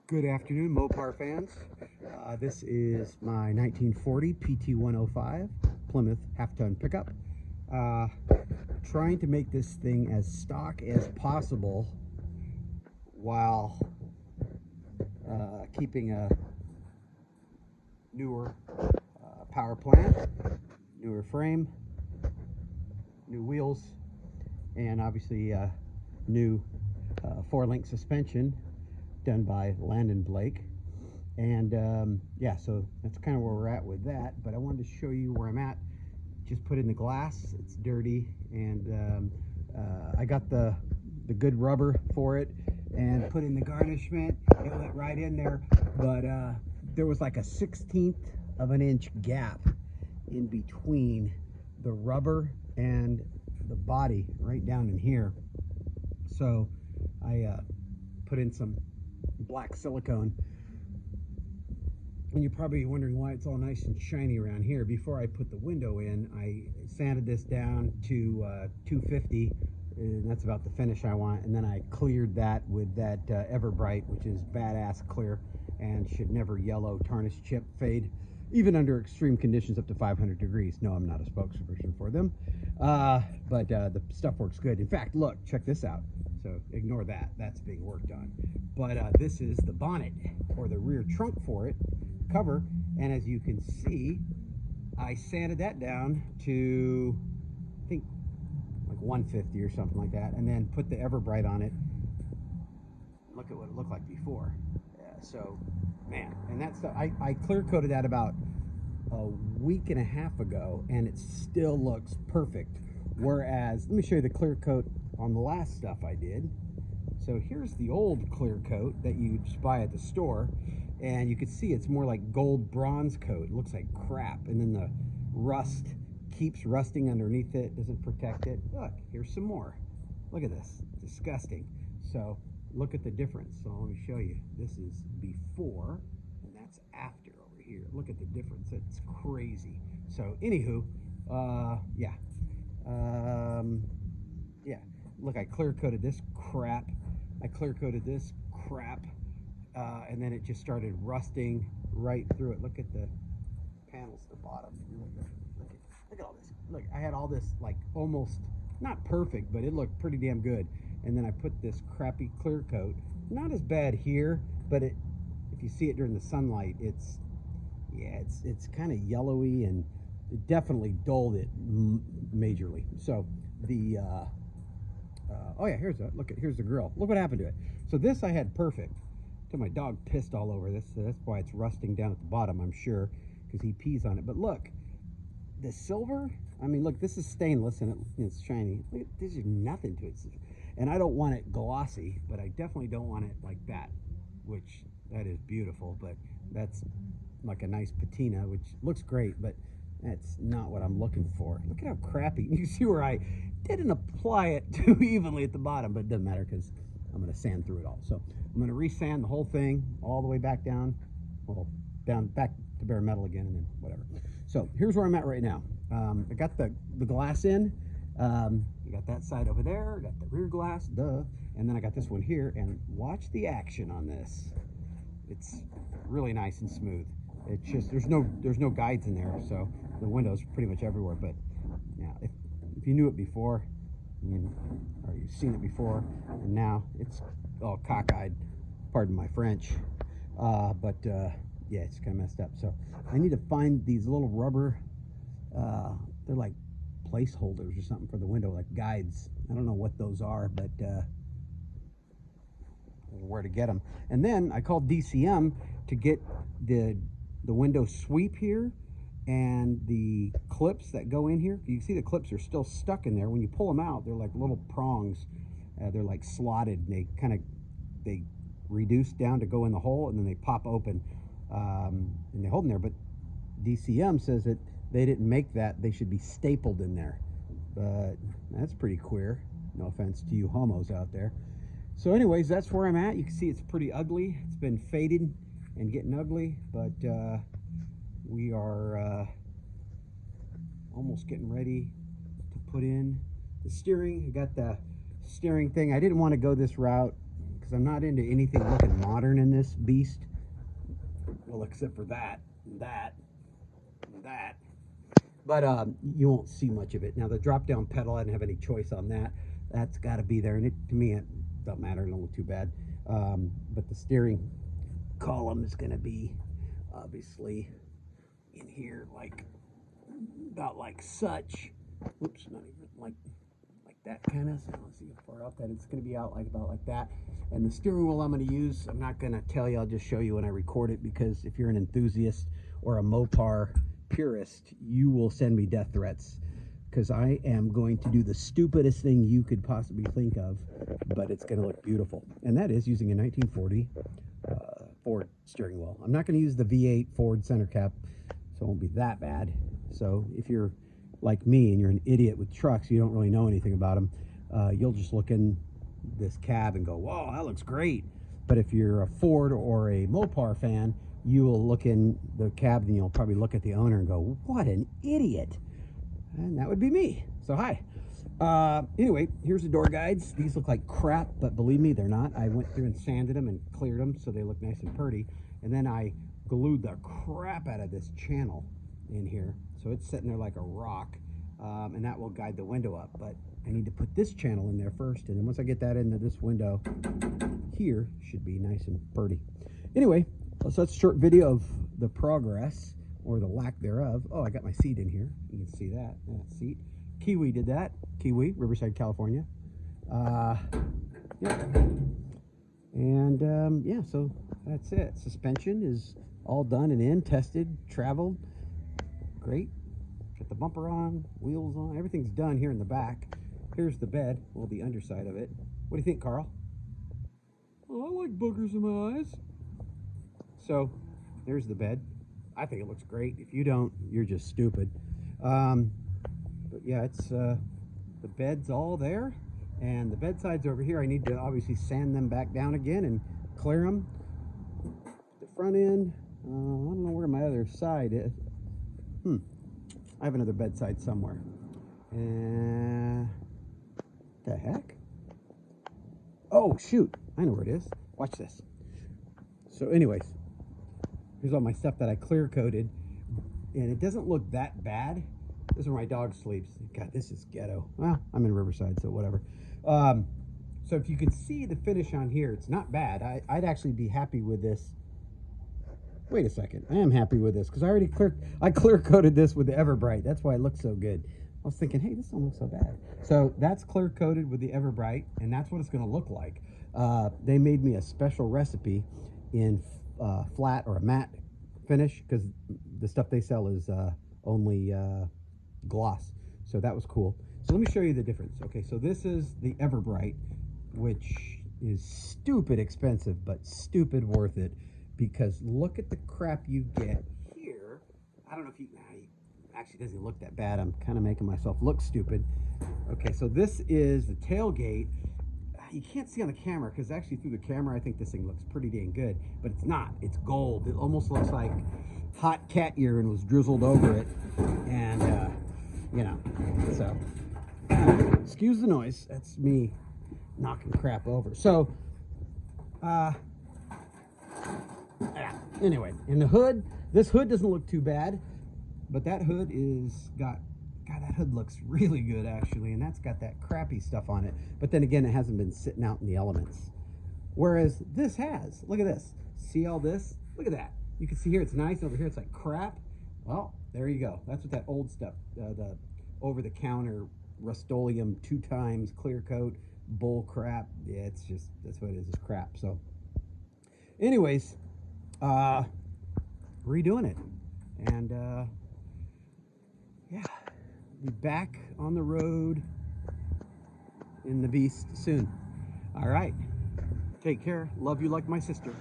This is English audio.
Good afternoon, Mopar fans. This is my 1940 PT105 Plymouth half-ton pickup. Trying to make this thing as stock as possible while keeping a newer power plant, newer frame, new wheels, and obviously new 4-link suspension done by Blake. And yeah, so that's kind of where we're at with that. But I wanted to show you where I'm at. Just put in the glass. It's dirty, and I got the good rubber for it and put in the garnishment. It went right in there, but there was like a 1/16 of an inch gap in between the rubber and the body right down in here. So I put in some black silicone, and you're probably wondering why it's all nice and shiny around here. Before I put the window in, I sanded this down to 250, and that's about the finish I want. And then I cleared that with that Everbright, which is badass clear and should never yellow, tarnish, chip, fade, even under extreme conditions up to 500 degrees. No, I'm not a spokesperson for them, but the stuff works good. In fact, look, check this out. So ignore that, that's being worked on. But this is the bonnet, or the rear trunk for it, cover. And as you can see, I sanded that down to, I think, like 150 or something like that, and then put the Everbright on it. Look at what it looked like before. So, man, and that's I clear coated that about a week and a half ago, and it still looks perfect. Whereas, let me show you the clear coat on the last stuff I did. So here's the old clear coat that you just buy at the store, and you can see it's more like gold bronze coat. It looks like crap, and then the rust keeps rusting underneath it, doesn't protect it. Look, here's some more. Look at this, disgusting. So look at the difference. So let me show you. This is before, and that's after over here. Look at the difference. It's crazy. So anywho, yeah. Yeah, look, I clear coated this crap. I clear coated this crap, and then it just started rusting right through it. Look at the panels at the bottom. Look at all this. Look, I had all this like almost not perfect, but it looked pretty damn good. And then I put this crappy clear coat. Not as bad here, but it, if you see it during the sunlight, it's, yeah, it's kind of yellowy, and it definitely dulled it majorly. So the oh yeah, here's the grill. Look what happened to it. So this I had perfect till my dog pissed all over this. So that's why it's rusting down at the bottom, I'm sure, because he pees on it. But look, the silver, I mean, look, this is stainless, and it's shiny. Look, there's nothing to it. And I don't want it glossy, but I definitely don't want it like that, which that is beautiful, but that's like a nice patina, which looks great, but that's not what I'm looking for. Look at how crappy. You see where I didn't apply it too evenly at the bottom, but it doesn't matter because I'm going to sand through it all. So I'm going to resand the whole thing all the way back down, well, back to bare metal again, and then whatever. So here's where I'm at right now. I got the glass in. I got that side over there. I got the rear glass, duh. And then I got this one here, and watch the action on this. It's really nice and smooth. It's just, there's no guides in there, so the window's pretty much everywhere. But now, if you knew it before, or you've seen it before, and now it's all cockeyed, pardon my French, but yeah, it's kind of messed up. So I need to find these little rubber, they're like placeholders or something for the window, like guides. I don't know what those are, but where to get them. And then I called DCM to get the window sweep here and the clips that go in here. You see the clips are still stuck in there. When you pull them out, they're like little prongs. They're like slotted, and they reduce down to go in the hole, and then they pop open, and they hold in there. But DCM says that they didn't make that. They should be stapled in there. But that's pretty queer. No offense to you homos out there. So anyways, that's where I'm at. You can see it's pretty ugly. It's been faded and getting ugly, but we are almost getting ready to put in the steering. I got the steering thing. I didn't want to go this route because I'm not into anything looking modern in this beast. Well, except for that, and that, and that. But you won't see much of it. Now, the drop-down pedal, I didn't have any choice on that. That's got to be there. And it, to me, it don't matter. It don't look too bad. But the steering column is going to be, obviously, in here, like, about like such. Oops, not even like that kind of. So let's see how far out that is. It's going to be out like about like that. And the steering wheel I'm going to use, I'm not going to tell you. I'll just show you when I record it, because if you're an enthusiast or a Mopar purist, you will send me death threats, because I am going to do the stupidest thing you could possibly think of, but it's going to look beautiful. And that is using a 1940 Ford steering wheel. I'm not going to use the V8 Ford center cap, so it won't be that bad. So if you're like me and you're an idiot with trucks, you don't really know anything about them, you'll just look in this cab and go, whoa, that looks great. But if you're a Ford or a Mopar fan, you will look in the cab and you'll probably look at the owner and go, what an idiot. And that would be me. So hi. Anyway, here's the door guides. These look like crap, but believe me, they're not. I went through and sanded them and cleared them so they look nice and pretty. And then I glued the crap out of this channel in here. So it's sitting there like a rock. And that will guide the window up. But I need to put this channel in there first. And then once I get that into this window here, should be nice and pretty. Anyway, so that's a short video of the progress, or the lack thereof. Oh, I got my seat in here. You can see that seat. Kiwi did that. Kiwi, Riverside, California. Yeah. And yeah, so that's it. Suspension is all done and in, tested, traveled. Great. Got the bumper on, wheels on, everything's done here in the back. Here's the bed, well, the underside of it. What do you think, Carl? Oh, I like boogers in my eyes. So, there's the bed. I think it looks great. If you don't, you're just stupid. But yeah, it's the bed's all there, and the bedsides over here. I need to obviously sand them back down again and clear them. The front end, I don't know where my other side is. I have another bedside somewhere. The heck? Oh shoot! I know where it is. Watch this. So, anyways. Here's all my stuff that I clear coated, and it doesn't look that bad. This is where my dog sleeps. God, this is ghetto. Well, I'm in Riverside, so whatever. So if you can see the finish on here, it's not bad. I'd actually be happy with this. Wait a second. I am happy with this because I clear coated this with the Everbright. That's why it looks so good. I was thinking, hey, this don't look so bad. So that's clear coated with the Everbright, and that's what it's going to look like. They made me a special recipe in flat or a matte finish, because the stuff they sell is only gloss. So that was cool. So let me show you the difference. Okay, so this is the Everbright, which is stupid expensive, but stupid worth it, because look at the crap you get here. I don't know if you, actually doesn't look that bad. I'm kind of making myself look stupid. Okay, so this is the tailgate. You can't see on the camera, because actually through the camera I think this thing looks pretty dang good, but it's not. It's gold. It almost looks like hot cat urine was drizzled over it, and you know, so excuse the noise. That's me knocking crap over. So anyway, in the hood, this hood doesn't look too bad, but that hood is got, God, that hood looks really good actually, and that's got that crappy stuff on it. But then again, it hasn't been sitting out in the elements. Whereas this has. Look at this. See all this? Look at that. You can see here it's nice, and over here it's like crap. Well, there you go. That's what that old stuff, the over-the-counter Rust-Oleum 2 times clear coat bull crap. Yeah, it's just, that's what it is. It's crap. So, anyways, redoing it, and yeah. Be back on the road in the beast soon. All right. Take care. Love you like my sister.